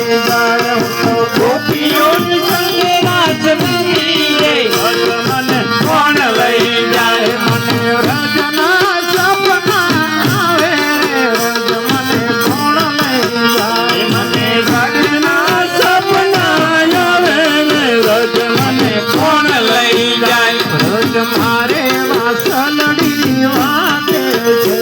જાય તો ગોપીઓની સંગે રાજ રમી રે મને કોણ લઈ જાય મને રજના સપના આવે રજ મને કોણ લઈ જાય મને રજના સપના આવે રજ મને કોણ લઈ જાય રજ મારે વાસલડી વાગે છે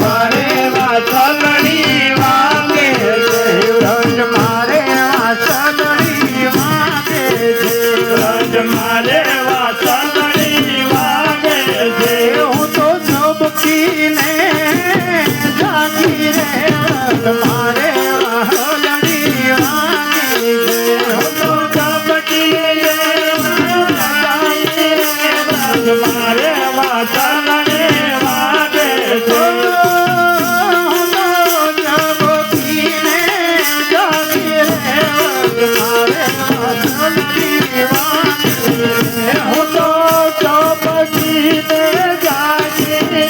મારે વાસલડી વાગે છે રજ મારે વાસલડી વાગે છે રજ મારે વાસલડી વાગે છે હું તો ઝબકીને જાગી રે રજ મારે વાસલડી વાગે છે હું તો ઝબકીને મારે વાસલડે વાગે છે જબકીને જાગી રે મારે વાસલડી વાગે હું તો જબકીને જાગી રે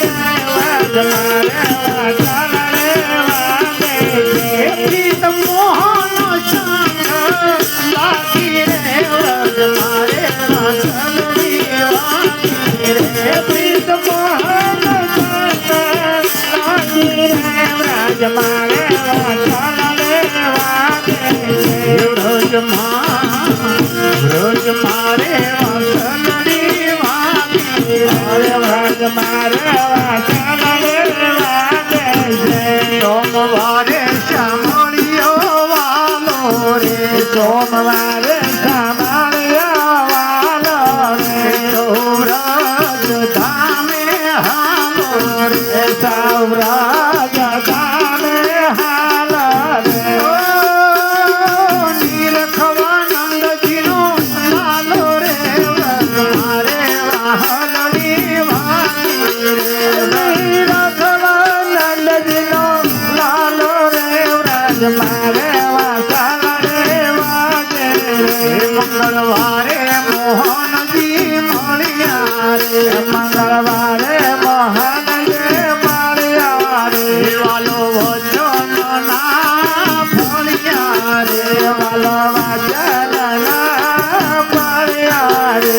મારે વાસલડે વાગે છે પ્રીત મોહન સંગ લાગી રે મારે વાસલડી વાગે પ્રીત મોહન લાગી રે વ્રજ મારે વાસલડે વાગે વ્રજ મારે વાસલડી વાગે વ્રજ મારે વાસલડે વાગે સોમવારે સાંભળ્યો વાલો રે સોમવારે સાંભળ્યો વાલો રે સૌરાજ ધામે હાલો રે સૌરાજ ધામે હાલો રે નીલખવાનંદજીનો લાલો રે વ્રજ મારે વાહલડી વાગે રે નીલખવાનંદજીનો લાલો રે વ્રજ મારે વાસલડે વાગે રે મંગળવારે મોહનજી મળ્યા રે મંગળવારે મોહનજી મળ્યા રે વાલો વચન ના ફળ્યા રે વાલો વચન ના ફળ્યા રે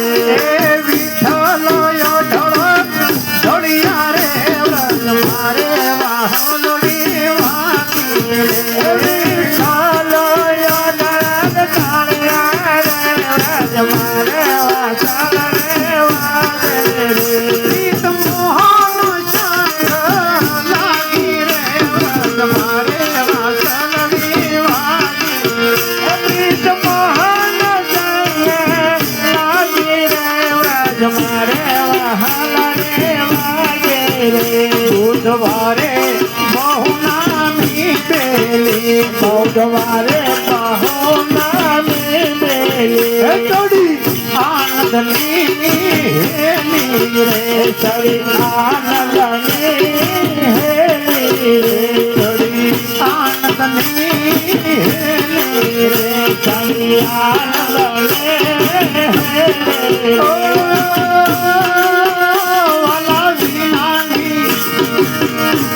વિઠ્ઠલો ઢળો ઢળ્યા રે વ્રજ મારે વાહલડી વાગી રે વિઠ્ઠલો ઢળ્યા રે વ્રજ મારે વાસલડે વાગે રે પ્રીત મોહન સંગ લાગી રે વ્રજ મારે વાસલડી વાગે પ્રીત મોહન સંગ લાગી રે વ્રજ મારે વાસલડે વાગે રે બુધવારે બહુ નામી પેલી બુધવારે બહુ નામી પેલી ચડી આનંદની હેલી રે ચડી આનંદની હેલી રે ચડી આનંદની હેલી રે ચડી આનંદની હેલી વાલા વિનાની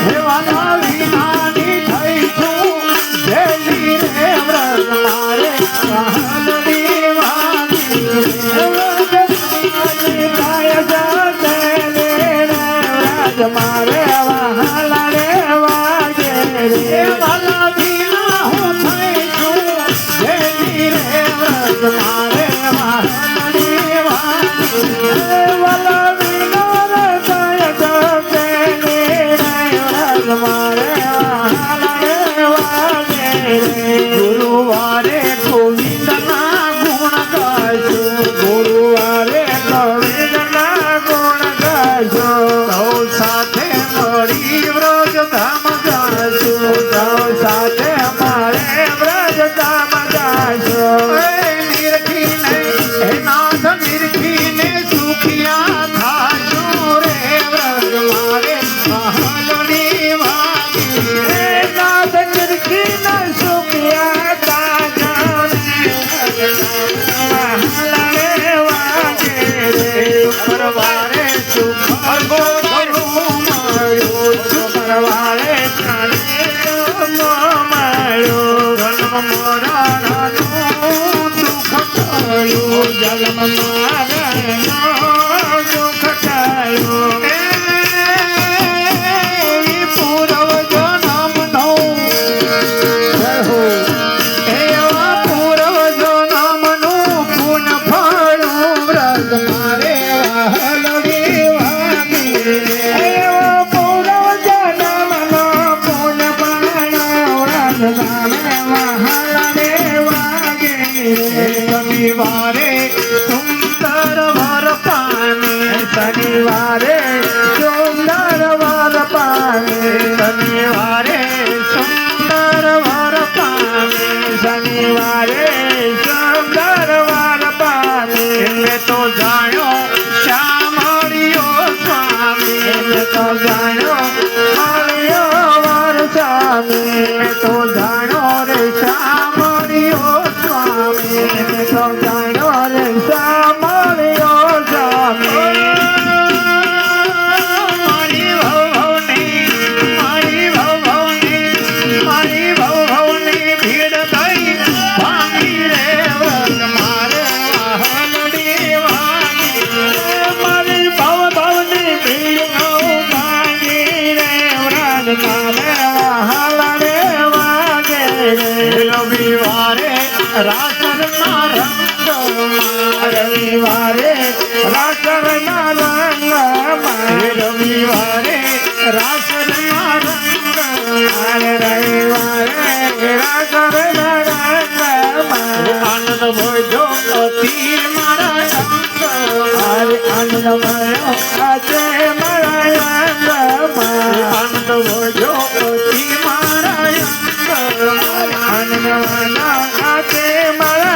હે વાલા વિનાની થઈ છું જેલી રે વ્રજ મારે વાહલડી વાગી વ્રજ મારે વાહલડે વાગે રે વાલા વિના હું થઈ છું જેલી રે વ્રજ મારે વાહલડી વાગે વાલા વિના વ્રજ મારે વાહલડે વાગે રે ગુરુવારે ગોવિંદના ગુણ ગાઈશું ગુરુવારે ગોવિંદના ગુણ ગાઈશું સૌ સાથે મળી વ્રજ ધામ ગાઈશું સૌ સાથે મારે વ્રજ ધામ ગાઈશું નિરખીને હે નાથ નિરખીને સુખિયા થાશું રે વ્રજ મારે વાહલડી વાગી રે નાથ નિરખીને સુખિયા થાશું મરણનું દુઃખ થયું જન્મ મરણનું દુઃખ થયું પૂર્વ જન્મનો એવા પૂર્વ જન્મનું પુન ફળું વ્રત મારે વહાલડી વાગી એવા પૂર્વ જન્મનો પુન ફળું વ્રત મારે વહાલડી વાગી શનિવારે સુંદર વર પામે શનિવારે સુંદર વર પામે શનિવારે સુંદર વર પામે શનિવારે સુંદર વર પામે મેં તો જાણ્યો શ્યામળિયો સ્વામી મેં તો જાણ્યો મળ્યો વર સ્વામી મેં તો જાણ્યો રે શ્યામળિયો સ્વામી મેં તો જાણ્યો રે શ્યામળિયો સ્વામી રાસરના રંગ રવિવારે રાસરના રંગ રવિવારે રાસરના રંગ રવિવારે રાસરના રંગ આનંદ ભોજો તીર મારા અંગ આનંદ ભયો આજે મારા અંગ આનંદ ભોજો તીર મારા અંગ આનંદ આજે મારા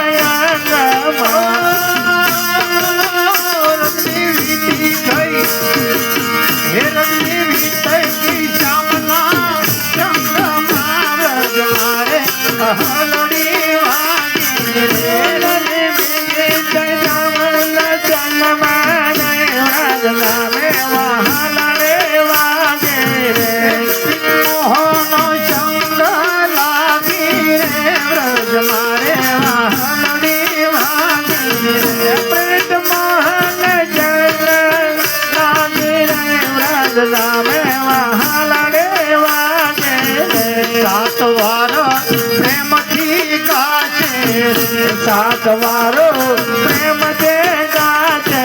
સાત વારો પ્રેમથી ગાશે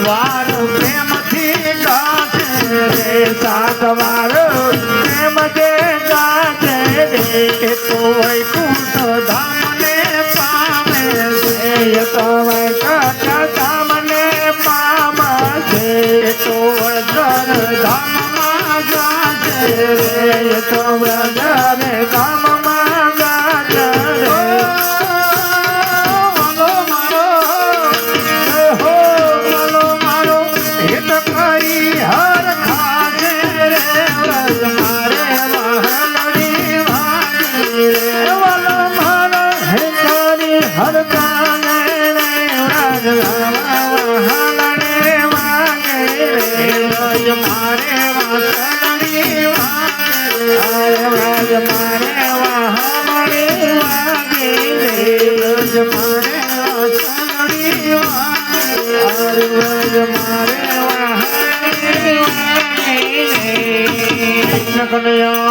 વાર પ્રેમથી ગાશે સાત વારો પ્રેમથી ગાશે એ તો વૈકુંઠ ધામને પામે છે એ તો વૈકુંઠ ધામને પામે છે એ તો વજ્ર ધામમાં ગાશે એ તો વજ્ર ધામમાં ગાશે હર કાને મારે વાસણી વાગે મારે વાહમણી વાગે રોજ મારે વાસણી વાગે રોજ મારે વાહમણી વાગે કૃષ્ણ કનૈયા